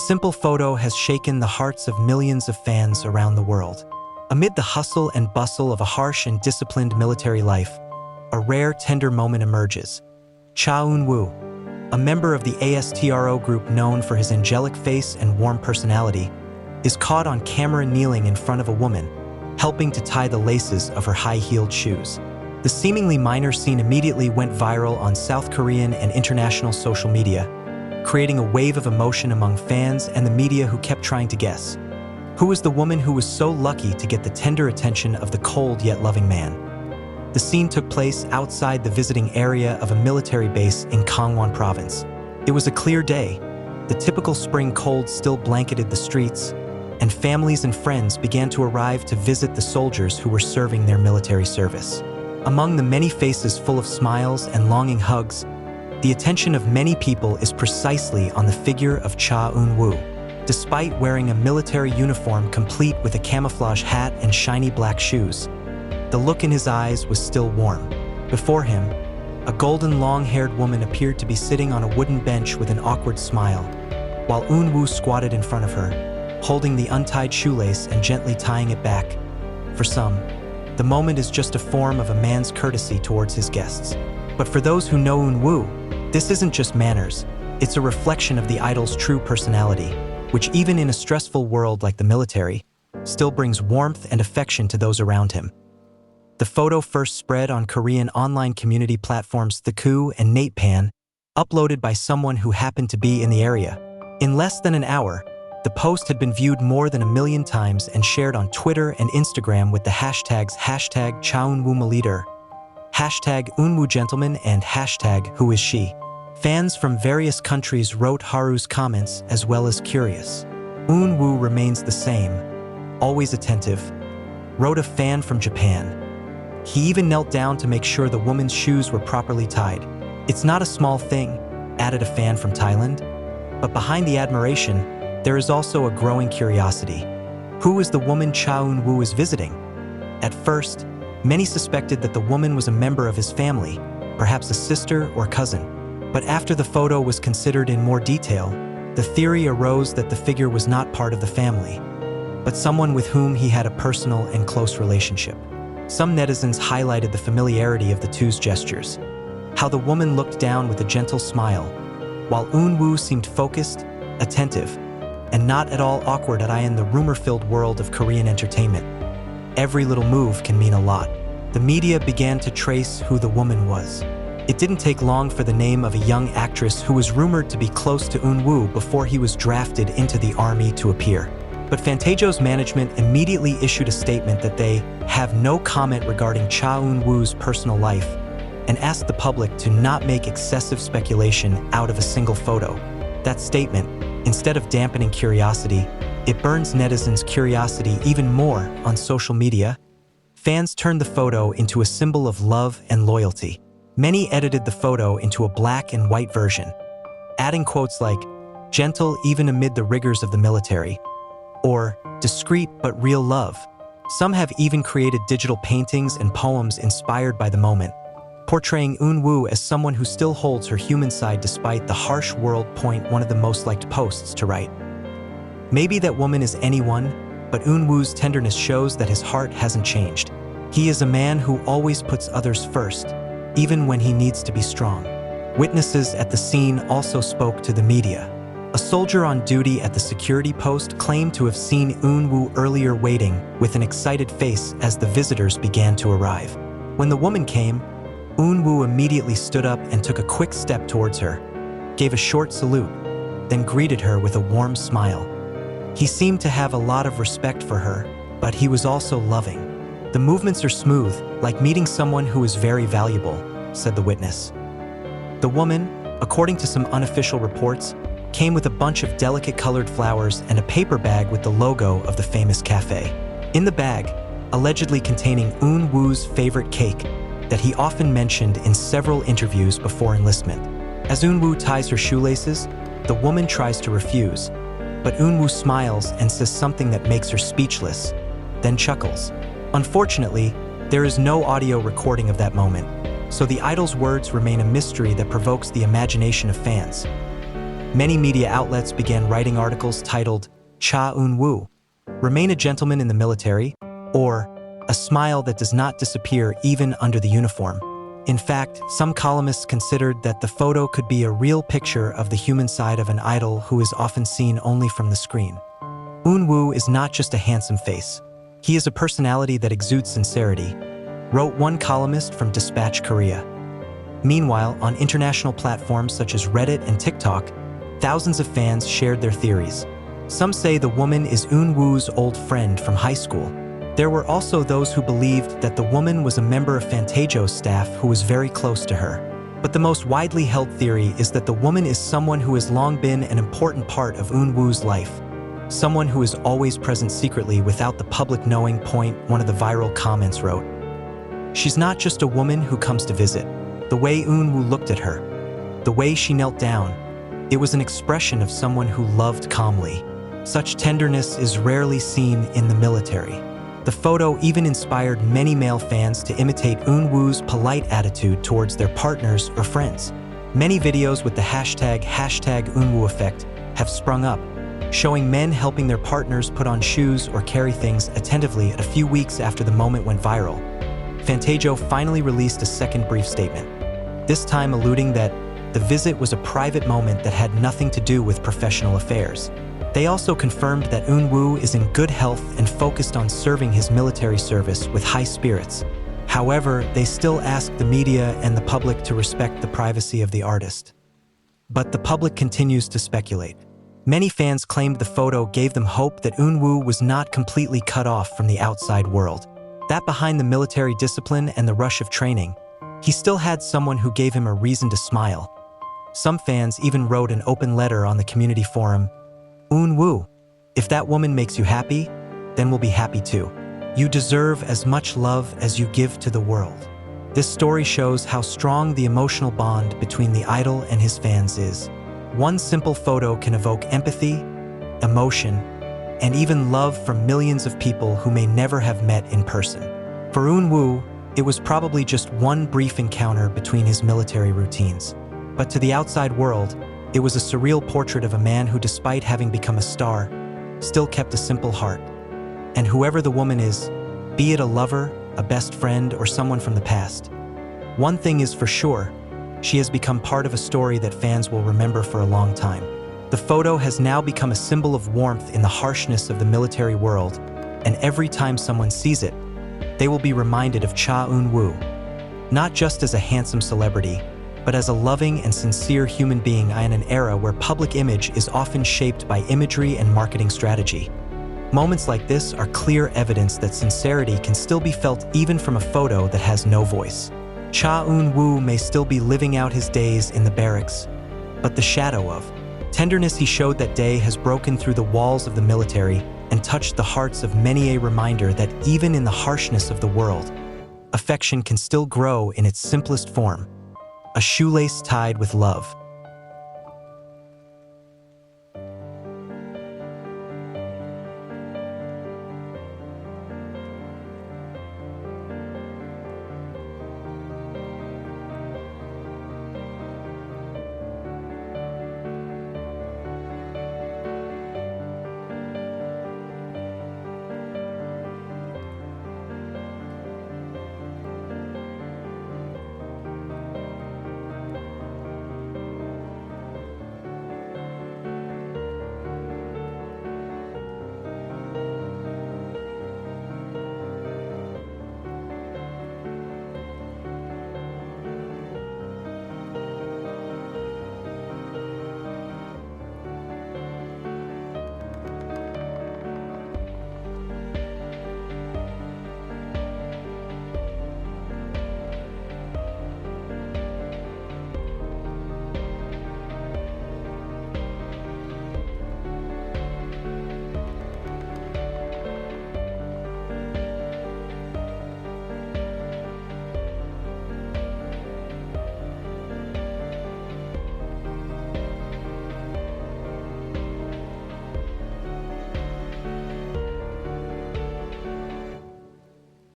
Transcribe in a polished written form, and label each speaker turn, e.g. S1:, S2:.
S1: simple photo has shaken the hearts of millions of fans around the world. Amid the hustle and bustle of a harsh and disciplined military life, a rare, tender moment emerges. Cha Eun-woo, a member of the ASTRO group known for his angelic face and warm personality, is caught on camera kneeling in front of a woman, helping to tie the laces of her high-heeled shoes. The seemingly minor scene immediately went viral on South Korean and international social media, creating a wave of emotion among fans and the media who kept trying to guess. Who was the woman who was so lucky to get the tender attention of the cold yet loving man? The scene took place outside the visiting area of a military base in Gangwon province. It was a clear day. The typical spring cold still blanketed the streets, and families and friends began to arrive to visit the soldiers who were serving their military service. Among the many faces full of smiles and longing hugs, the attention of many people is precisely on the figure of Cha Eun-woo. Despite wearing a military uniform complete with a camouflage hat and shiny black shoes, the look in his eyes was still warm. Before him, a golden long-haired woman appeared to be sitting on a wooden bench with an awkward smile, while Eun-woo squatted in front of her, holding the untied shoelace and gently tying it back. For some, the moment is just a form of a man's courtesy towards his guests. But for those who know Eun-woo, this isn't just manners, it's a reflection of the idol's true personality, which even in a stressful world like the military, still brings warmth and affection to those around him. The photo first spread on Korean online community platforms Thekoo and Natepan, uploaded by someone who happened to be in the area. In less than an hour, the post had been viewed more than 1 million times and shared on Twitter and Instagram with the hashtags #ChaEunwooMaleader, #EunwooGentleman, and #WhoIsShe. Fans from various countries wrote Haru's comments as well as curious. Eun-woo remains the same, always attentive, wrote a fan from Japan. He even knelt down to make sure the woman's shoes were properly tied. It's not a small thing, added a fan from Thailand. But behind the admiration, there is also a growing curiosity. Who is the woman Cha Eun-woo is visiting? At first, many suspected that the woman was a member of his family, perhaps a sister or cousin. But after the photo was considered in more detail, the theory arose that the figure was not part of the family, but someone with whom he had a personal and close relationship. Some netizens highlighted the familiarity of the two's gestures, how the woman looked down with a gentle smile, while Eun-woo seemed focused, attentive, and not at all awkward in the rumor-filled world of Korean entertainment. Every little move can mean a lot. The media began to trace who the woman was. It didn't take long for the name of a young actress who was rumored to be close to Eun-woo before he was drafted into the army to appear. But Fantasio's management immediately issued a statement that they have no comment regarding Cha Eun-woo's personal life and asked the public to not make excessive speculation out of a single photo. That statement, instead of dampening curiosity, it burns netizens' curiosity even more on social media. Fans turned the photo into a symbol of love and loyalty. Many edited the photo into a black and white version, adding quotes like, "gentle even amid the rigors of the military," or "discreet but real love." Some have even created digital paintings and poems inspired by the moment, portraying Eun-woo as someone who still holds her human side despite the harsh world. One of the most liked posts to write, "Maybe that woman is anyone, but Eun-woo's tenderness shows that his heart hasn't changed. He is a man who always puts others first, even when he needs to be strong." Witnesses at the scene also spoke to the media. A soldier on duty at the security post claimed to have seen Eun-woo earlier waiting with an excited face as the visitors began to arrive. When the woman came, Eun-woo immediately stood up and took a quick step towards her, gave a short salute, then greeted her with a warm smile. He seemed to have a lot of respect for her, but he was also loving. "The movements are smooth, like meeting someone who is very valuable," said the witness. The woman, according to some unofficial reports, came with a bunch of delicate colored flowers and a paper bag with the logo of the famous cafe. In the bag, allegedly containing Eun-woo's favorite cake that he often mentioned in several interviews before enlistment. As Eun-woo ties her shoelaces, the woman tries to refuse, but Eun-woo smiles and says something that makes her speechless, then chuckles. Unfortunately, there is no audio recording of that moment, so the idol's words remain a mystery that provokes the imagination of fans. Many media outlets began writing articles titled Cha Eun-woo, Remain a Gentleman in the Military, or A Smile That Does Not Disappear Even Under the Uniform. In fact, some columnists considered that the photo could be a real picture of the human side of an idol who is often seen only from the screen. Eun-woo is not just a handsome face. He is a personality that exudes sincerity, wrote one columnist from Dispatch Korea. Meanwhile, on international platforms such as Reddit and TikTok, thousands of fans shared their theories. Some say the woman is Eun-woo's old friend from high school. There were also those who believed that the woman was a member of Fantasio's staff who was very close to her. But the most widely held theory is that the woman is someone who has long been an important part of Eun-woo's life. Someone who is always present secretly without the public knowing, one of the viral comments wrote. She's not just a woman who comes to visit. The way Eun-woo looked at her, the way she knelt down, it was an expression of someone who loved calmly. Such tenderness is rarely seen in the military. The photo even inspired many male fans to imitate Eun-woo's polite attitude towards their partners or friends. Many videos with the hashtag Eun-woo effect have sprung up, showing men helping their partners put on shoes or carry things attentively. A few weeks after the moment went viral, Fantasio finally released a second brief statement, this time alluding that the visit was a private moment that had nothing to do with professional affairs. They also confirmed that Eun-woo is in good health and focused on serving his military service with high spirits. However, they still asked the media and the public to respect the privacy of the artist. But the public continues to speculate. Many fans claimed the photo gave them hope that Eun-woo was not completely cut off from the outside world. That behind the military discipline and the rush of training, he still had someone who gave him a reason to smile. Some fans even wrote an open letter on the community forum, Eun-woo, if that woman makes you happy, then we'll be happy too. You deserve as much love as you give to the world. This story shows how strong the emotional bond between the idol and his fans is. One simple photo can evoke empathy, emotion, and even love from millions of people who may never have met in person. For Eun-woo, it was probably just one brief encounter between his military routines. But to the outside world, it was a surreal portrait of a man who, despite having become a star, still kept a simple heart. And whoever the woman is, be it a lover, a best friend, or someone from the past, one thing is for sure, she has become part of a story that fans will remember for a long time. The photo has now become a symbol of warmth in the harshness of the military world, and every time someone sees it, they will be reminded of Cha Eun-woo, not just as a handsome celebrity, but as a loving and sincere human being in an era where public image is often shaped by imagery and marketing strategy. Moments like this are clear evidence that sincerity can still be felt even from a photo that has no voice. Cha Eun-woo may still be living out his days in the barracks, but the shadow of tenderness he showed that day has broken through the walls of the military and touched the hearts of many, a reminder that even in the harshness of the world, affection can still grow in its simplest form, a shoelace tied with love.